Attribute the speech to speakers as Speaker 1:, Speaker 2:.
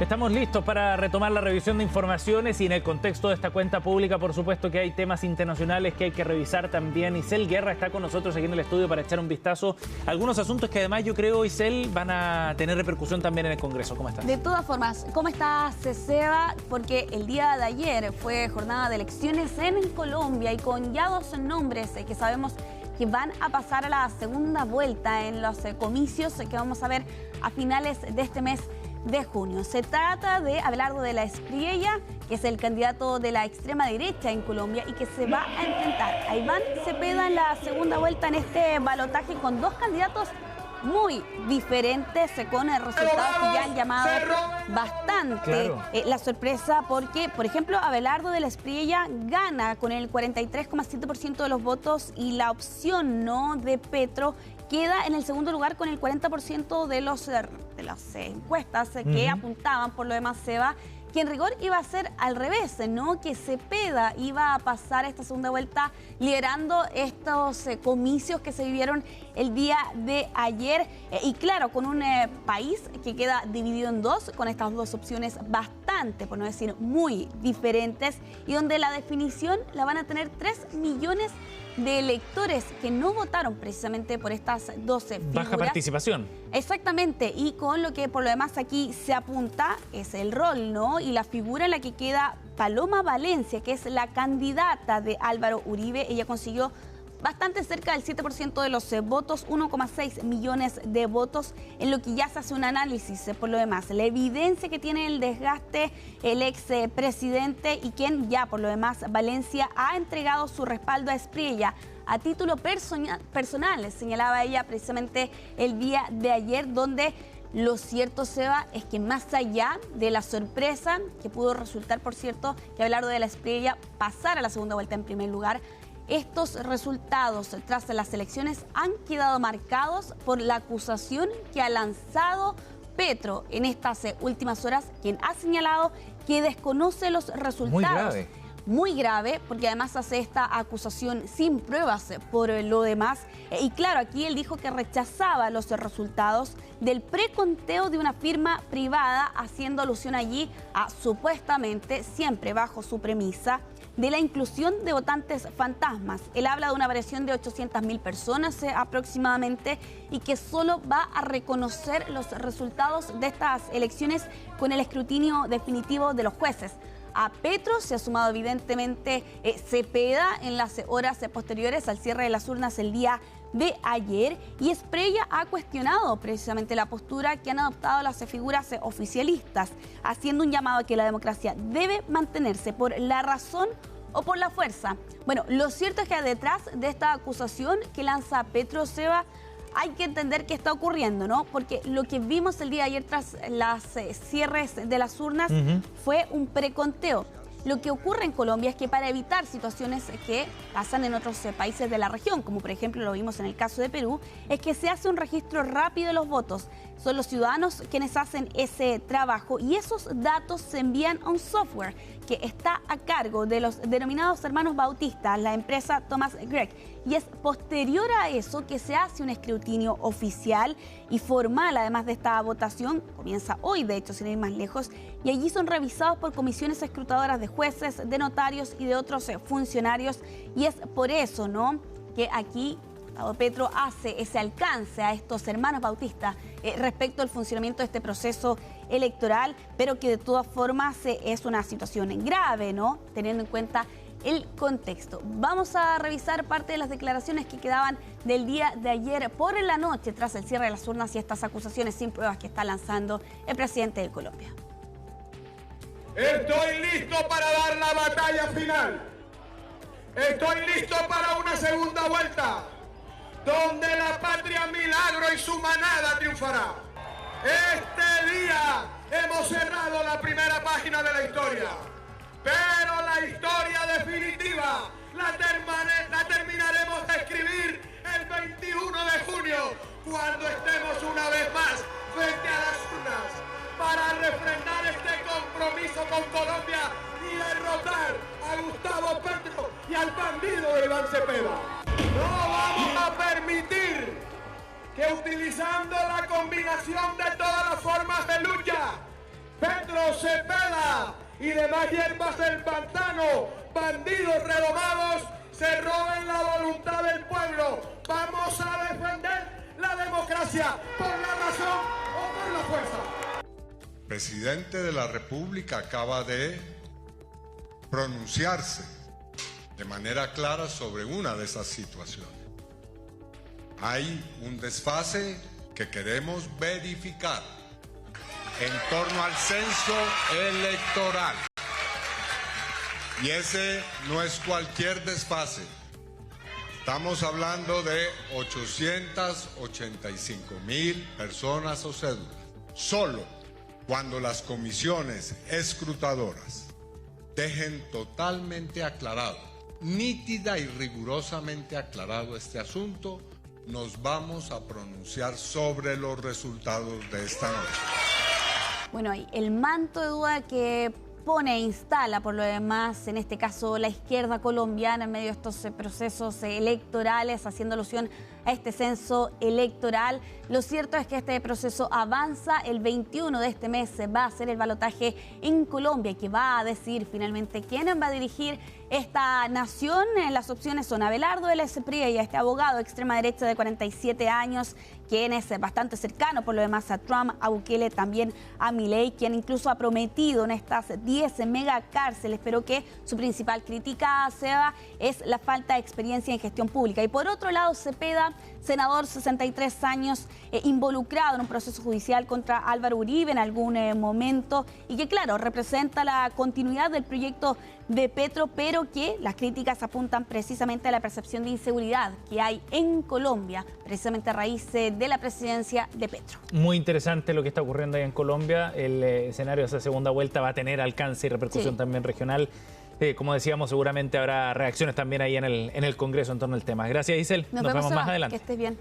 Speaker 1: Estamos listos para retomar la revisión de informaciones y en el contexto de esta cuenta pública, por supuesto que hay temas internacionales que hay que revisar también. Isel Guerra está con nosotros aquí en el estudio para echar un vistazo a algunos asuntos que además yo creo, Isel, van a tener repercusión también en el Congreso. ¿Cómo estás?
Speaker 2: De todas formas, ¿cómo estás, Seba? Porque el día de ayer fue jornada de elecciones en Colombia y con ya dos nombres que sabemos que van a pasar a la segunda vuelta en los comicios que vamos a ver a finales de este mes de junio. Se trata de Abelardo de la Espriella, que es el candidato de la extrema derecha en Colombia y que se va a enfrentar a Iván Cepeda en la segunda vuelta en este balotaje con dos candidatos muy diferentes, con resultados que ya han llamado bastante la sorpresa, porque, por ejemplo, Abelardo de la Espriella gana con el 43,7% de los votos y la opción no de Petro queda en el segundo lugar con el 40% de las encuestas que apuntaban. Por lo demás, Seba, que en rigor iba a ser al revés, ¿no? Que Cepeda iba a pasar esta segunda vuelta liderando estos comicios que se vivieron el día de ayer. Y claro, con un país que queda dividido en dos, con estas dos opciones bastante, por no decir muy diferentes, y donde la definición la van a tener 3 millones de electores que no votaron precisamente por estas 12 figuras.
Speaker 1: Baja participación.
Speaker 2: Exactamente, y con lo que por lo demás aquí se apunta es el rol, ¿no? Y la figura en la que queda Paloma Valencia, que es la candidata de Álvaro Uribe. Ella consiguió bastante cerca del 7% de los votos, 1,6 millones de votos, en lo que ya se hace un análisis por lo demás. La evidencia que tiene el desgaste el ex presidente y quien ya por lo demás Valencia ha entregado su respaldo a Espriella a título personal, señalaba ella precisamente el día de ayer, donde lo cierto, Seba, es que más allá de la sorpresa que pudo resultar, por cierto, que Abelardo de la Espriella pasara a la segunda vuelta en primer lugar, estos resultados tras las elecciones han quedado marcados por la acusación que ha lanzado Petro en estas últimas horas, quien ha señalado que desconoce los resultados. Muy grave, porque además hace esta acusación sin pruebas por lo demás. Y claro, aquí él dijo que rechazaba los resultados del preconteo de una firma privada, haciendo alusión allí a, supuestamente, siempre bajo su premisa, de la inclusión de votantes fantasmas. Él habla de una variación de 800.000 personas aproximadamente y que solo va a reconocer los resultados de estas elecciones con el escrutinio definitivo de los jueces. A Petro se ha sumado evidentemente Cepeda en las horas posteriores al cierre de las urnas el día de ayer, y Espriella ha cuestionado precisamente la postura que han adoptado las figuras oficialistas, haciendo un llamado a que la democracia debe mantenerse por la razón o por la fuerza. Bueno, lo cierto es que detrás de esta acusación que lanza Petro, Seba, hay que entender qué está ocurriendo, ¿no? Porque lo que vimos el día de ayer tras las cierres de las urnas fue un preconteo. Lo que ocurre en Colombia es que para evitar situaciones que pasan en otros países de la región, como por ejemplo lo vimos en el caso de Perú, es que se hace un registro rápido de los votos. Son los ciudadanos quienes hacen ese trabajo y esos datos se envían a un software que está a cargo de los denominados hermanos bautistas, la empresa Thomas Gregg. Y es posterior a eso que se hace un escrutinio oficial y formal, además de esta votación. Comienza hoy, de hecho, sin ir más lejos, y allí son revisados por comisiones escrutadoras de jueces, de notarios y de otros funcionarios. Y es por eso, ¿no?, que aquí Petro hace ese alcance a estos hermanos bautistas respecto al funcionamiento de este proceso electoral, pero que de todas formas es una situación grave, ¿no?, teniendo en cuenta el contexto. Vamos a revisar parte de las declaraciones que quedaban del día de ayer por la noche tras el cierre de las urnas y estas acusaciones sin pruebas que está lanzando el presidente de Colombia.
Speaker 3: Estoy listo para dar la batalla final. Estoy listo para una segunda vuelta, donde la patria Milagro y su manada triunfará. Este día hemos cerrado la primera página de la historia, pero la historia definitiva la terminaremos de escribir el 21 de junio, cuando estemos una vez más frente a las urnas para refrendar este compromiso con Colombia y derrotar a Gustavo Petro y al bandido de Iván Cepeda. No vamos a permitir que, utilizando la combinación de todas las formas de lucha, Petro Cepeda y demás hierbas del pantano, bandidos redomados, se roben la voluntad del pueblo. Vamos a defender la democracia por la razón o por la fuerza.
Speaker 4: El presidente de la República acaba de pronunciarse de manera clara sobre una de esas situaciones. Hay un desfase que queremos verificar en torno al censo electoral. Y ese no es cualquier desfase. Estamos hablando de 885.000 personas o cédulas. Solo cuando las comisiones escrutadoras dejen totalmente aclarado, nítida y rigurosamente aclarado este asunto, nos vamos a pronunciar sobre los resultados de esta noche.
Speaker 2: Bueno, y el manto de duda que pone e instala, por lo demás, en este caso la izquierda colombiana en medio de estos procesos electorales, haciendo alusión a este censo electoral. Lo cierto es que este proceso avanza. El 21 de este mes va a ser el balotaje en Colombia, que va a decidir finalmente quién va a dirigir esta nación. Las opciones son Abelardo del SPRI y a este abogado de extrema derecha de 47 años, quien es bastante cercano por lo demás a Trump, a Bukele, también a Milei, quien incluso ha prometido en estas 10 megacárceles, pero que su principal crítica, Seba, es la falta de experiencia en gestión pública. Y por otro lado, Cepeda, senador, 63 años, involucrado en un proceso judicial contra Álvaro Uribe en algún momento, y que, claro, representa la continuidad del proyecto de Petro, pero que las críticas apuntan precisamente a la percepción de inseguridad que hay en Colombia, precisamente a raíz de la presidencia de Petro.
Speaker 1: Muy interesante lo que está ocurriendo ahí en Colombia. El escenario de esa segunda vuelta va a tener alcance y repercusión también regional. Como decíamos, seguramente habrá reacciones también ahí en el Congreso en torno al tema. Gracias, Isel.
Speaker 2: Nos
Speaker 1: vemos más adelante.
Speaker 2: Que estés bien.